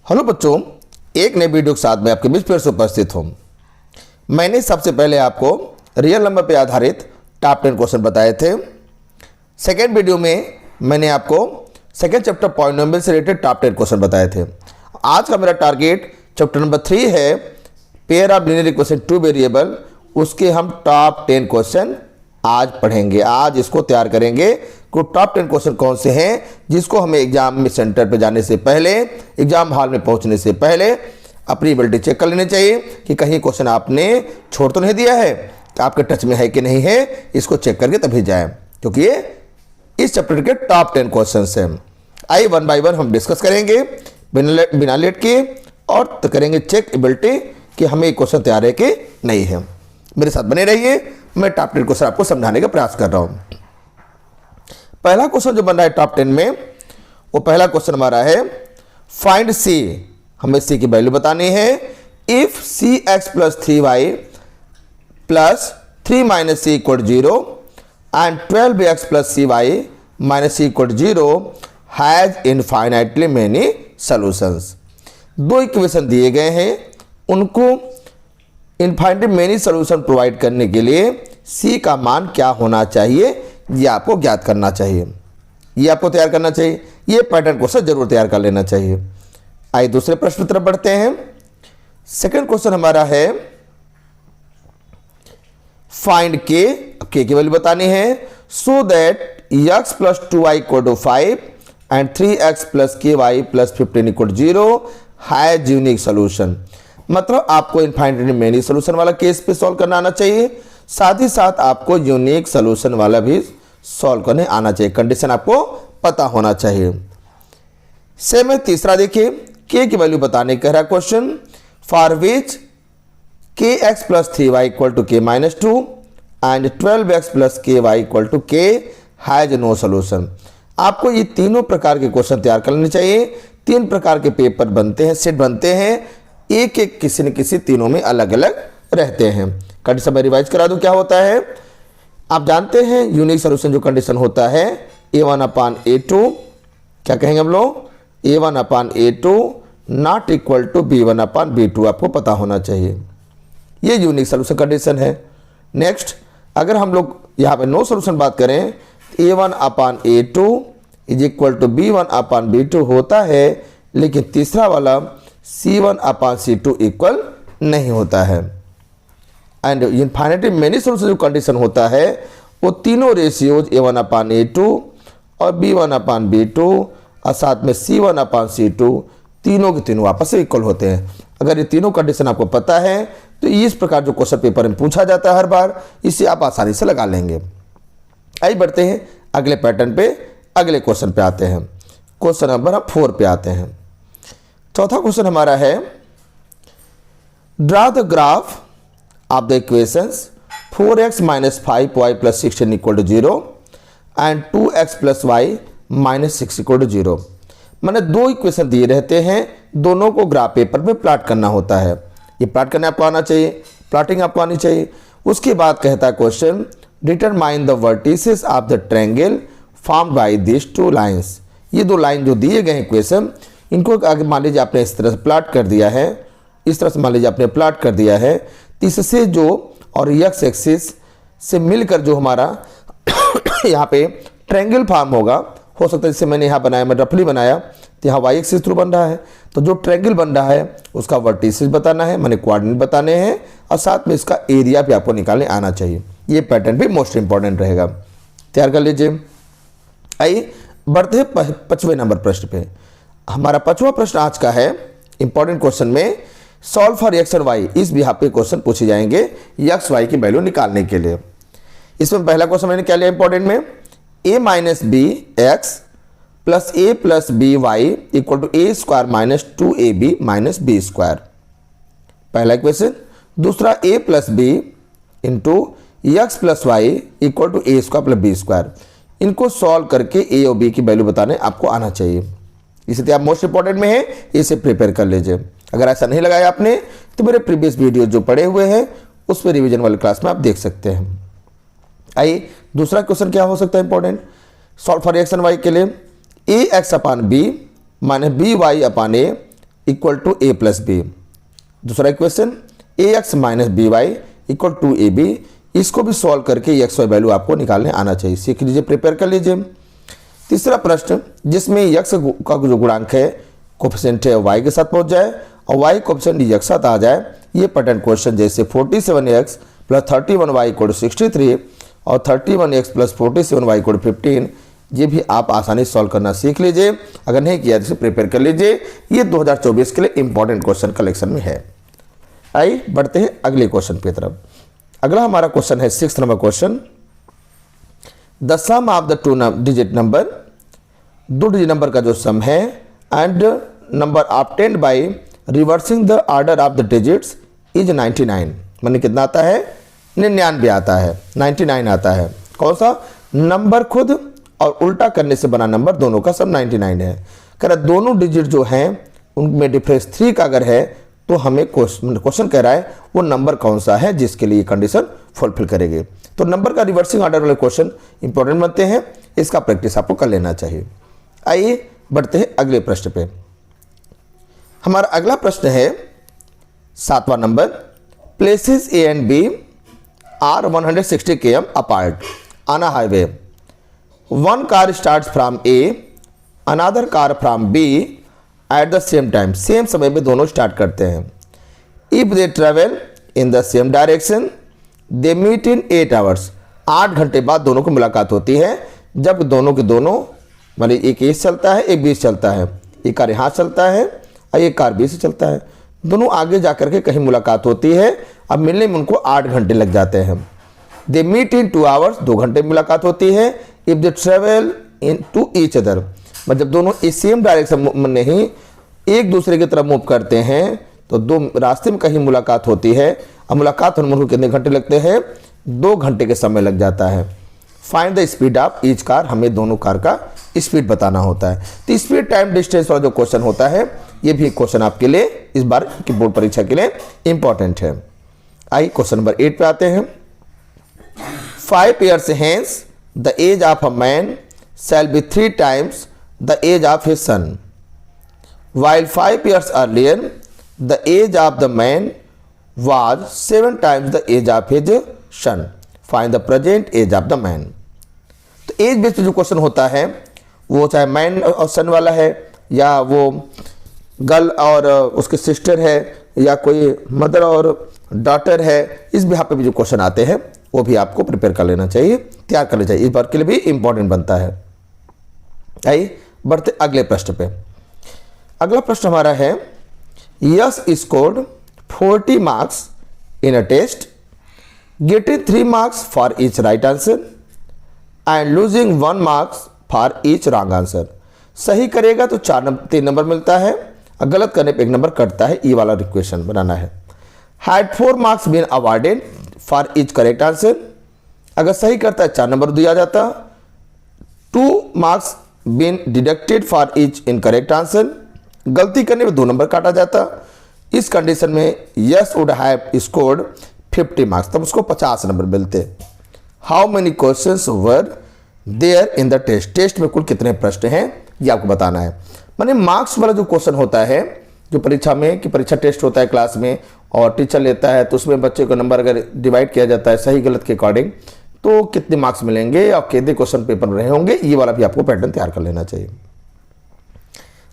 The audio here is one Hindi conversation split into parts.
हेलो बच्चों, एक नए वीडियो के साथ मैं आपके बीच फिर से उपस्थित हूँ। मैंने सबसे पहले आपको रियल नंबर पर आधारित टॉप 10 क्वेश्चन बताए थे। सेकेंड वीडियो में मैंने आपको सेकेंड चैप्टर पॉलिनोमियल से रिलेटेड टॉप 10 क्वेश्चन बताए थे। आज का मेरा टारगेट चैप्टर नंबर 3 है, pair of linear equation two variable. उसके हम टॉप 10 क्वेश्चन आज पढ़ेंगे। आज इसको तैयार करेंगे कि टॉप 10 क्वेश्चन कौन से हैं जिसको हमें एग्जाम में सेंटर पे जाने से पहले, एग्जाम हॉल में पहुंचने से पहले अपनी एबिलिटी चेक कर लेनी चाहिए कि कहीं क्वेश्चन आपने छोड़ तो नहीं दिया है, आपके टच में है कि नहीं है। इसको चेक करके तभी जाएं, क्योंकि ये इस चैप्टर के टॉप 10 क्वेश्चन हैं। आइए वन बाय वन हम डिस्कस करेंगे बिना लेट के, और तो करेंगे चेक एबिलिटी कि हमें ये क्वेश्चन तैयार है कि नहीं है। मेरे साथ बने रहिए, मैं टॉप 10 क्वेश्चन आपको समझाने का प्रयास कर रहा हूं। पहला क्वेश्चन जो बन रहा है टॉप 10 में, वो पहला क्वेश्चन हमारा है फाइंड सी। हमें सी की वैल्यू बतानी है। If c x plus 3y plus 3 minus c equal 0 and 12x plus c y minus c equal 0 has infinitely many solutions. दो इक्वेशन दिए गए हैं, उनको इनफाइनाइटली मेनी सॉल्यूशन प्रोवाइड करने के लिए सी का मान क्या होना चाहिए, ये आपको ज्ञात करना चाहिए, ये आपको तैयार करना चाहिए। ये पैटर्न क्वेश्चन जरूर तैयार कर लेना चाहिए। आइए दूसरे प्रश्न की तरफ बढ़ते हैं। सेकंड क्वेश्चन हमारा है फाइंड के। के की वैल्यू बतानी है so that x plus 2y equal to 5 and 3x plus ky plus 15 equal 0 has unique solution. मतलब आपको इनफाइनाइटली मेनी सोल्यूशन वाला केस पे सॉल्व करना आना चाहिए, साथ ही साथ आपको यूनिक सोल्यूशन वाला भी सॉल्व करने आना चाहिए। कंडीशन आपको पता होना चाहिए। सेम है तीसरा, देखिए के की वैल्यू बताने कह रहा question for which k x plus 3y equal to k minus 2 and 12x plus k y equal to k has no solution. आपको ये तीनों प्रकार के क्वेश्चन तैयार कर लेने चाहिए। तीन प्रकार के पेपर बनते हैं, सेट बनते हैं, एक एक किसी न किसी तीनों में अलग अलग रहते हैं। कंडीशन में रिवाइज करा दूं क्या होता है। आप जानते हैं यूनिक सोल्यूशन जो कंडीशन होता है a1/a2, क्या कहेंगे हम लोग, a1/a2 not equal to b1/b2। आपको पता होना चाहिए, ये यूनिक सोल्यूशन कंडीशन है। नेक्स्ट, अगर हम लोग यहाँ पे नो सोल्यूशन बात करें, a1/a2 is equal to b1/b2 होता है, लेकिन तीसरा वाला c1/c2 इक्वल नहीं होता है। एंड इनफाइनाइटली मेनी सोल्यूशन जो कंडीशन होता है वो तीनों रेशियोज a1/a2 और b1/b2 और साथ में c1/c2 तीनों के तीनों आपस में इक्वल होते हैं। अगर ये तीनों कंडीशन आपको पता है तो इस प्रकार जो क्वेश्चन पेपर में पूछा जाता है हर बार, इसे आप आसानी से लगा लेंगे। आइए बढ़ते हैं अगले पैटर्न पे, अगले क्वेश्चन पे आते हैं। क्वेश्चन नंबर 4 पे आते हैं। चौथा क्वेश्चन हमारा है draw the graph of the equations 4x minus 5y plus 16 equal to 0 and 2x plus y minus 6 equal to 0। मैंने दो इक्वेशन दिए रहते हैं, दोनों को ग्राफ पेपर में प्लॉट करना होता है। ये प्लॉट करने आपको आना चाहिए, प्लॉटिंग आपको आनी चाहिए। उसके बाद कहता है question determine the vertices of the triangle formed by this two lines. ये दो लाइन जो दिए गए इक्वेशन, इनको आगे मान लीजिए आपने इस तरह से प्लॉट कर दिया है, इस तरह से मान लीजिए आपने प्लॉट कर दिया है, इससे जो और एक्स एक्सिस से मिलकर जो हमारा यहाँ पे ट्रायंगल फॉर्म होगा, हो सकता है जैसे मैंने यहाँ बनाया, मैं रफली बनाया तो यहाँ वाई एक्सिस थ्रू बन रहा है, तो जो ट्रायंगल बन रहा है उसका वर्टिसेस बताना है, मैंने कोऑर्डिनेट बताने हैं, और साथ में इसका एरिया भी आपको निकालने आना चाहिए। ये पैटर्न भी मोस्ट इंपॉर्टेंट रहेगा, तैयार कर लीजिए। आइए बढ़ते हैं 5वें नंबर प्रश्न पे। हमारा 5वां प्रश्न आज का है इंपॉर्टेंट क्वेश्चन में सॉल्व फॉर एक्स और वाई। इस बिहाफ पे क्वेश्चन पूछे जाएंगे एक्स वाई की वैल्यू निकालने के लिए। इसमें पहला क्वेश्चन मैंने क्या लिया इंपॉर्टेंट में, a minus b x plus a plus b Y equal to a square minus 2ab minus b square, पहला इक्वेशन। दूसरा a plus b into x plus y equal to a square plus b square. इनको सॉल्व करके a और b की वैल्यू बताने आपको आना चाहिए। इसे आप मोस्ट इंपॉर्टेंट में है, इसे प्रिपेयर कर लीजिए। अगर ऐसा नहीं लगाया आपने तो मेरे प्रीवियस वीडियो जो पड़े हुए हैं उस पर रिवीजन वाली क्लास में आप देख सकते हैं। आइए दूसरा क्वेश्चन क्या हो सकता है important, solve for X and Y के लिए A X upon B minus B Y upon A equal to A plus B. दूसरा equation A X minus B Y equal to A B, इसको भी सॉल्व करके एक्स वाई वैल्यू आपको निकालने आना चाहिए, सीख लीजिए, प्रिपेयर कर लीजिए। तीसरा प्रश्न जिसमें एक्स का जो गुणांक है कोफिशिएंट है वाई के साथ पहुंच जाए और वाई कोफिशिएंट एक्स साथ आ जाए, ये पैटर्न क्वेश्चन जैसे 47x प्लस 31y इक्वल 63 और 31x प्लस 47y इक्वल 15, ये भी आप आसानी सॉल्व करना सीख लीजिए। अगर नहीं किया तो प्रिपेयर कर लीजिए, ये 2024 के लिए इंपॉर्टेंट क्वेश्चन कलेक्शन में है। आइए बढ़ते हैं अगले क्वेश्चन की तरफ। अगला हमारा क्वेश्चन है 6th number question. The sum of the 2 digit number, 2 digit number का जो सम है and number obtained by reversing the order of the digits is 99, माने कितना आता है 99 आता है, 99 आता है। कौन सा नंबर खुद और उल्टा करने से बना नंबर दोनों का सब 99 है। कह रहा दोनों डिजिट जो हैं उनमें डिफरेंस 3 का अगर है तो हमें क्वेश्चन कह रहा है वो नंबर कौन सा है जिसके लिए कंडीशन फुलफिल करेगी। तो नंबर का रिवर्सिंग ऑर्डर वाले क्वेश्चन इंपॉर्टेंट बनते हैं, इसका प्रैक्टिस आपको कर लेना चाहिए। आइए बढ़ते हैं अगले प्रश्न पे। हमारा अगला प्रश्न है 7वां number. Places A and B are 160 km apart on a highway. One car start from A, another car from B at the same time, same समय में दोनों स्टार्ट करते हैं। If they travel in the same direction they meet in 8 hours, 8 घंटे बाद दोनों को मुलाकात होती है। जब दोनों के दोनों मतलब एक ए चलता है एक बी चलता है, एक कार यहाँ चलता है और एक कार बी से चलता है, दोनों आगे जाकर के कहीं मुलाकात होती है। अब मिलने में उनको 8 घंटे लग जाते हैं। दे मीट इन 2 आवर्स, 2 घंटे मुलाकात होती है। If they travel in to each other, मतलब दोनों इस सेम डायरेक्शन में नहीं एक दूसरे की तरफ मूव करते हैं तो दो रास्ते में कहीं मुलाकात होती है। अब मुलाकात होने में उनको कितने घंटे लगते हैं 2 घंटे के समय लग जाता है। Find the speed of each car, हमें दोनों कार का स्पीड बताना होता है। तो स्पीड टाइम डिस्टेंस वाला जो क्वेश्चन होता है ये भी क्वेश्चन आपके लिए इस बार की बोर्ड परीक्षा के लिए इंपॉर्टेंट है। आइए क्वेश्चन नंबर 8 पे आते हैं। 5 years hence the age of a man shall be 3 times the age of his son, while 5 years earlier the age of the man was 7 times the age of his son. Find the present age of the man. तो एज बेस्ड जो क्वेश्चन होता है वो चाहे मैन और सन वाला है या वो गर्ल और उसके सिस्टर है या कोई मदर और डॉटर है, इस बिहाफ पे भी जो क्वेश्चन आते हैं वो भी आपको प्रिपेयर कर लेना चाहिए, तैयार कर लेना चाहिए, इस बार के लिए भी इंपॉर्टेंट बनता है। आइए बढ़ते अगले प्रश्न पे। अगला प्रश्न हमारा है Yash scored 40 marks in a test, getting 3 marks for each right answer and losing 1 marks for each wrong answer. सही करेगा तो 3 नंबर मिलता है और गलत करने पे 1 नंबर कटता है। ई वाला इक्वेशन बनाना है। Had 4 marks been awarded for each correct answer, अगर सही करता है 4 नंबर दिया जाता। 2 marks been deducted for each incorrect answer, गलती करने में 2 नंबर काटा जाता। इस कंडीशन में Yash would have scored 50 marks, तब उसको 50 नंबर मिलते। How many questions were there in the test, test में कुल कितने प्रश्न हैं ये आपको बताना है। माने मार्क्स वाला जो क्वेश्चन होता है जो परीक्षा में कि परीक्षा टेस्ट होता है क्लास में और टीचर लेता है तो उसमें बच्चे को नंबर अगर डिवाइड किया जाता है सही गलत के अकॉर्डिंग तो कितने मार्क्स मिलेंगे और कितने क्वेश्चन पेपर में रहे होंगे, ये वाला भी आपको पैटर्न तैयार कर लेना चाहिए।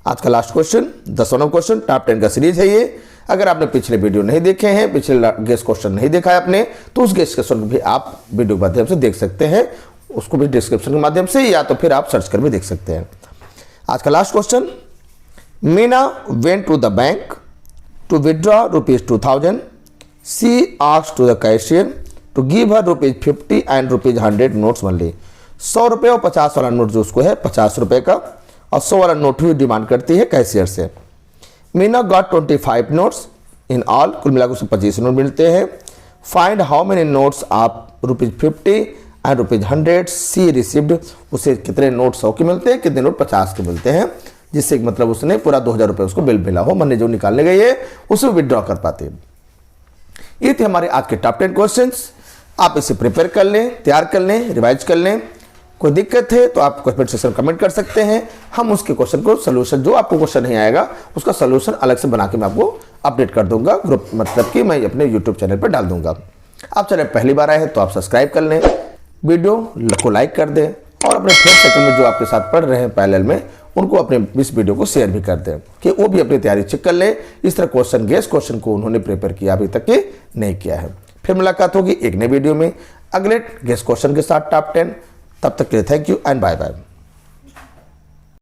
आज का लास्ट क्वेश्चन 10वां क्वेश्चन, टॉप 10 का सीरीज है ये। अगर आपने पिछले वीडियो नहीं देखे हैं, पिछले गेस्ट क्वेश्चन नहीं देखा है आपने, तो उस गेस्ट क्वेश्चन भी आप वीडियो के माध्यम से देख सकते हैं, उसको भी डिस्क्रिप्शन के माध्यम से या तो फिर आप सर्च कर भी देख सकते हैं। आज का last question, Meena went to the bank to withdraw ₹2000, she asked to the cashier to give her ₹50 and ₹100 notes only. 100 रुपये और 50 वाला नोट जो उसको है 50 रुपये का और 100 वाला नोट भी डिमांड करती है कैशियर से। Meena got 25 notes in all, कुल मिलाकर उसको 25 नोट मिलते हैं। फाइंड हाउ मेनी नोट्स आप ₹50 एंड ₹100 सी रिसीव्ड, उसे कितने नोट 100 के मिलते हैं, कितने नोट 50 के मिलते हैं, जिससे मतलब उसने पूरा 2000 रुपये उसको बिल मिला हो, मनी जो निकालने गई है उसे विड्रॉ कर पाते हैं। ये थे हमारे आज के टॉप 10 क्वेश्चंस। आप इसे प्रिपेयर कर लें, तैयार कर लें, रिवाइज कर लें कोई दिक्कत है तो आप कमेंट सेक्शन में कमेंट कर सकते हैं, हम उसके क्वेश्चन को सोल्यूशन, जो आपको क्वेश्चन नहीं आएगा उसका सोल्यूशन अलग से बना के मैं आपको अपडेट कर दूंगा ग्रुप, मतलब कि मैं अपने यूट्यूब चैनल पर डाल दूंगा। आप चैनल पहली बार आए हैं तो आप सब्सक्राइब कर लें, वीडियो को लाइक कर दें और अपने फ्रेंड सर्कल में जो आपके साथ पढ़ रहे हैं पैरेलल में उनको अपने इस वीडियो को शेयर भी कर दें कि वो भी अपनी तैयारी चेक कर ले। इस तरह क्वेश्चन गेस क्वेश्चन को उन्होंने प्रिपेयर किया अभी तक के नहीं किया है। फिर मुलाकात होगी एक नए वीडियो में अगले गेस क्वेश्चन के साथ टॉप 10। तब तक के लिए thank you and bye bye.